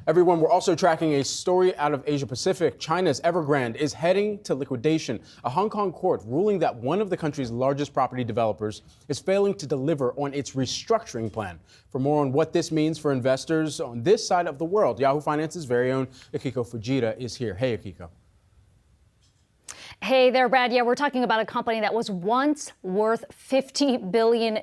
Everyone, we're also tracking a story out of Asia Pacific. China's Evergrande is heading to liquidation. A Hong Kong court ruling that one of the country's largest property developers is failing to deliver on its restructuring plan. For more on what this means for investors on this side of the world, Yahoo Finance's very own Akiko Fujita is here. Hey, Akiko. Hey there, Brad. Yeah, we're talking about a company that was once worth $50 billion.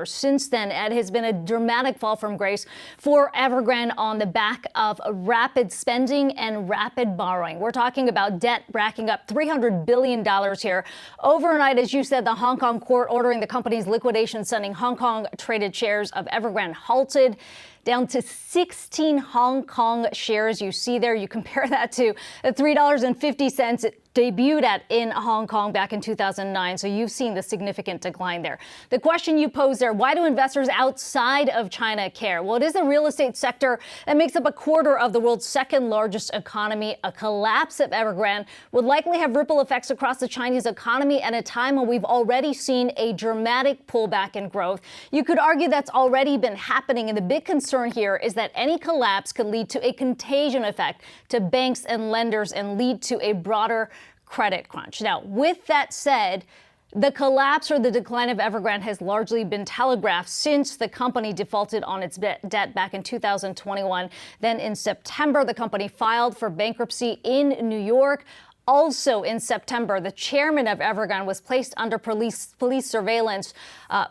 Since then, it has been a dramatic fall from grace for Evergrande on the back of rapid spending and rapid borrowing. We're talking about debt racking up $300 billion here. Overnight, as you said, the Hong Kong court ordering the company's liquidation, sending Hong Kong traded shares of Evergrande halted down to 16 Hong Kong shares. You see there, you compare that to the $3.50 it debuted at in Hong Kong back in 2009. So you've seen the significant decline there. The question you pose there, why do investors outside of China care? Well, it is the real estate sector that makes up a quarter of the world's second largest economy. A collapse of Evergrande would likely have ripple effects across the Chinese economy at a time when we've already seen a dramatic pullback in growth. You could argue that's already been happening, and the big concern here is that any collapse could lead to a contagion effect to banks and lenders and lead to a broader credit crunch. Now, with that said, the collapse or the decline of Evergrande has largely been telegraphed since the company defaulted on its debt back in 2021. Then in September, the company filed for bankruptcy in New York. Also in September, the chairman of Evergrande was placed under police surveillance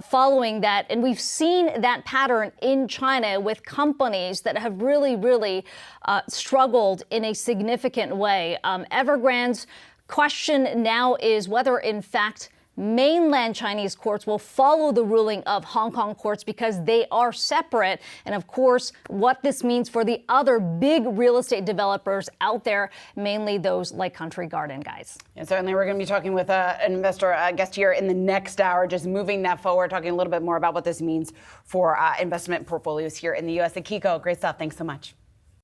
following that. And we've seen that pattern in China with companies that have really struggled in a significant way. Evergrande's question now is whether, in fact, mainland Chinese courts will follow the ruling of Hong Kong courts because they are separate. And of course, what this means for the other big real estate developers out there, mainly those like Country Garden, guys. And certainly we're going to be talking with an investor guest here in the next hour, just moving that forward, talking a little bit more about what this means for investment portfolios here in the U.S. Akiko, great stuff. Thanks so much.